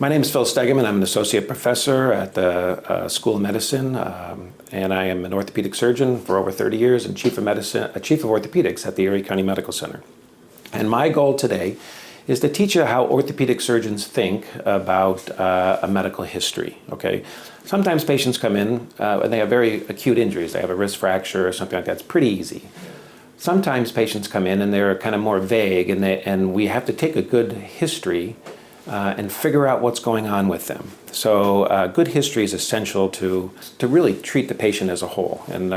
My name is Phil Stegemann. I'm an associate professor at the School of Medicine, and I am an orthopedic surgeon for over 30 years and chief of orthopedics at the Erie County Medical Center. And my goal today is to teach you how orthopedic surgeons think about a medical history, okay? Sometimes patients come in and they have very acute injuries. They have a wrist fracture or something like that. It's pretty easy. Sometimes patients come in and they're kind of more vague, and we have to take a good history and figure out what's going on with them. So good history is essential to really treat the patient as a whole. And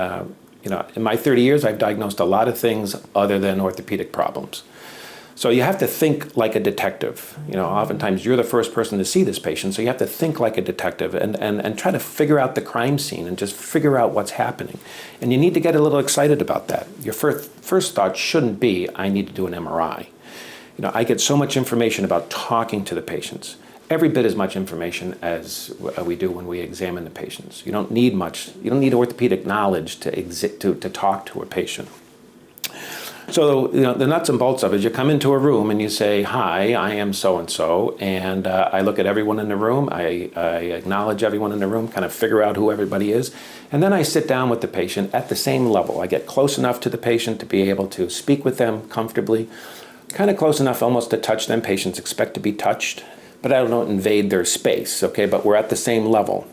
in my 30 years, I've diagnosed a lot of things other than orthopedic problems. So you have to think like a detective. Oftentimes you're the first person to see this patient, so you have to think like a detective and try to figure out the crime scene and just figure out what's happening. And you need to get a little excited about that. Your first thought shouldn't be, I need to do an MRI. I get so much information about talking to the patients, every bit as much information as we do when we examine the patients. You don't need much. You don't need orthopedic knowledge to talk to a patient. So the nuts and bolts of it is you come into a room and you say, hi, I am so-and-so, and I look at everyone in the room, I acknowledge everyone in the room, kind of figure out who everybody is, and then I sit down with the patient at the same level. I get close enough to the patient to be able to speak with them comfortably, kind of close enough almost to touch them. Patients expect to be touched, but I don't invade their space, okay? But we're at the same level.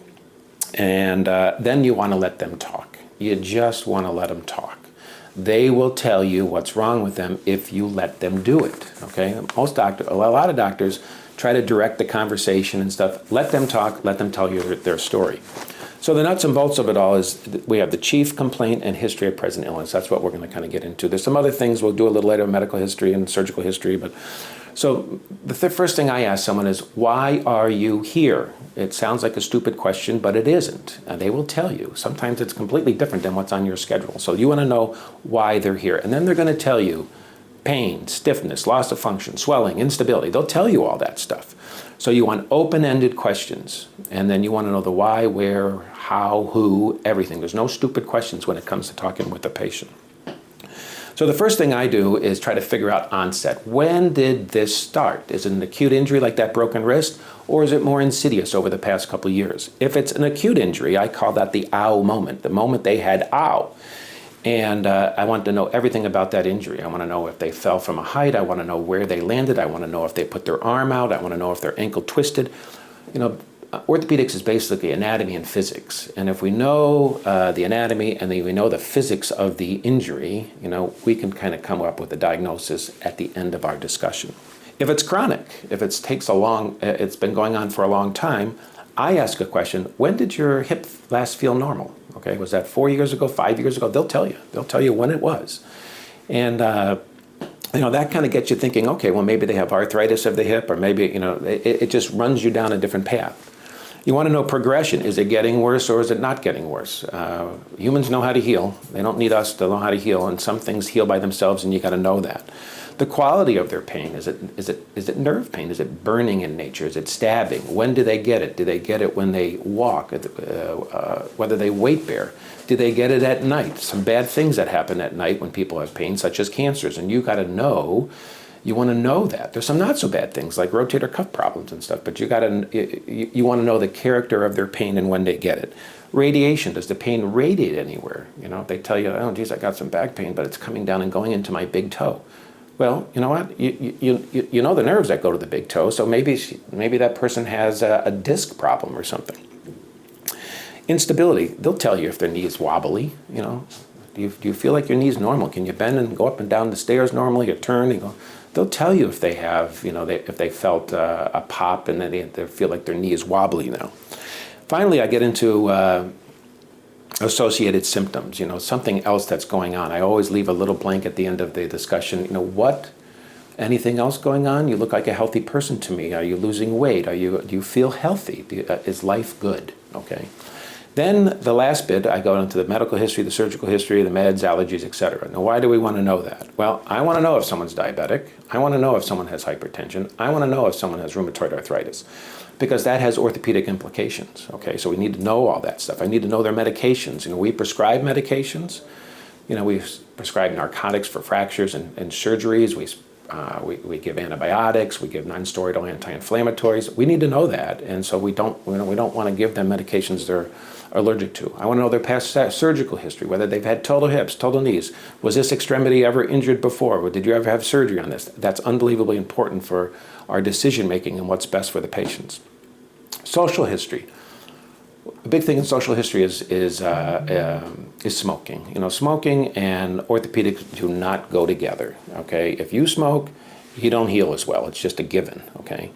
And then you want to let them talk. You just want to let them talk. They will tell you what's wrong with them if you let them do it, okay? A lot of doctors try to direct the conversation and stuff. Let them talk, let them tell you their story. So the nuts and bolts of it all is we have the chief complaint and history of present illness. That's what we're going to kind of get into. There's some other things we'll do a little later, medical history and surgical history. But so the first thing I ask someone is, why are you here? It sounds like a stupid question, but it isn't. And they will tell you. Sometimes it's completely different than what's on your schedule. So you want to know why they're here. And then they're going to tell you pain, stiffness, loss of function, swelling, instability. They'll tell you all that stuff. So you want open-ended questions, and then you want to know the why, where, how, who, everything. There's no stupid questions when it comes to talking with a patient. So the first thing I do is try to figure out onset. When did this start? Is it an acute injury like that broken wrist, or is it more insidious over the past couple of years? If it's an acute injury, I call that the ow moment, the moment they had ow. And I want to know everything about that injury. I want to know if they fell from a height. I want to know where they landed. I want to know if they put their arm out. I want to know if their ankle twisted. Orthopedics is basically anatomy and physics. And if we know the anatomy and then we know the physics of the injury, we can kind of come up with a diagnosis at the end of our discussion. If it's chronic, if it's been going on for a long time, I ask a question, when did your hip last feel normal? Okay, was that 4 years ago, 5 years ago? They'll tell you. They'll tell you when it was. And, that kind of gets you thinking, okay, well, maybe they have arthritis of the hip, or maybe, it just runs you down a different path. You want to know progression. Is it getting worse or is it not getting worse? Humans know how to heal. They don't need us to know how to heal, and some things heal by themselves, and you got to know that. The quality of their pain, is it nerve pain? Is it burning in nature? Is it stabbing? When do they get it? Do they get it when they walk? Whether they weight bear? Do they get it at night? Some bad things that happen at night when people have pain, such as cancers, and you got to know. You want to know that. There's some not so bad things like rotator cuff problems and stuff, but you want to know the character of their pain and when they get it. Radiation, does the pain radiate anywhere? They tell you, oh geez, I got some back pain, but it's coming down and going into my big toe. Well, you know what? You know the nerves that go to the big toe, so maybe that person has a disc problem or something. Instability, they'll tell you if their knee is wobbly. Do you feel like your knee's normal? Can you bend and go up and down the stairs normally, or turn? They'll tell you if they have, if they felt a pop and then they feel like their knee is wobbly now. Finally, I get into associated symptoms, something else that's going on. I always leave a little blank at the end of the discussion. Anything else going on? You look like a healthy person to me. Are you losing weight? Do you feel healthy? Is life good? Okay. Then the last bit, I go into the medical history, the surgical history, the meds, allergies, etc. Now, why do we want to know that? Well, I want to know if someone's diabetic. I want to know if someone has hypertension. I want to know if someone has rheumatoid arthritis, because that has orthopedic implications. Okay, so we need to know all that stuff. I need to know their medications. We prescribe medications. We prescribe narcotics for fractures and surgeries. We We give antibiotics, we give non-steroidal anti-inflammatories. We need to know that, and so we don't want to give them medications they're allergic to. I want to know their past surgical history, whether they've had total hips, total knees. Was this extremity ever injured before? Or did you ever have surgery on this? That's unbelievably important for our decision making and what's best for the patients. Social history. A big thing in social history is smoking. Smoking and orthopedics do not go together. Okay, if you smoke, you don't heal as well. It's just a given. Okay,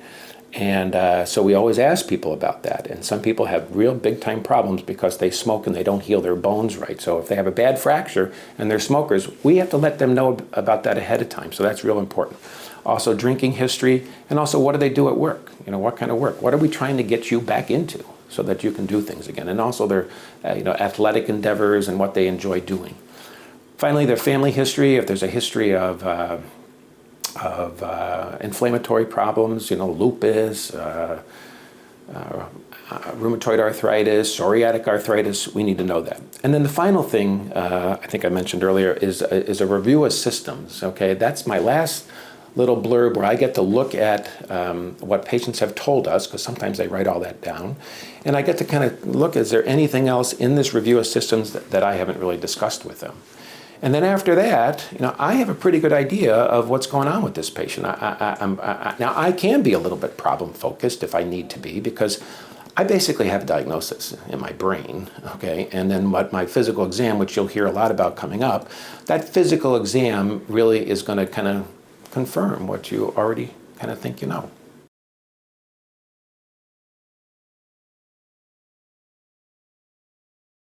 and so we always ask people about that. And some people have real big time problems because they smoke and they don't heal their bones right. So if they have a bad fracture and they're smokers, we have to let them know about that ahead of time. So that's real important. Also, drinking history, and also what do they do at work? What kind of work? What are we trying to get you back into so that you can do things again? And also their athletic endeavors and what they enjoy doing. Finally, their family history, if there's a history of inflammatory problems, lupus, rheumatoid arthritis, psoriatic arthritis, we need to know that. And then the final thing, I think I mentioned earlier, is a review of systems. Okay, that's my last little blurb where I get to look at what patients have told us, because sometimes they write all that down, and I get to kind of look, is there anything else in this review of systems that I haven't really discussed with them? And then after that, I have a pretty good idea of what's going on with this patient. Now, I can be a little bit problem-focused if I need to be, because I basically have a diagnosis in my brain, okay? And then what my physical exam, which you'll hear a lot about coming up, that physical exam really is going to kind of confirm what you already kind of think you know.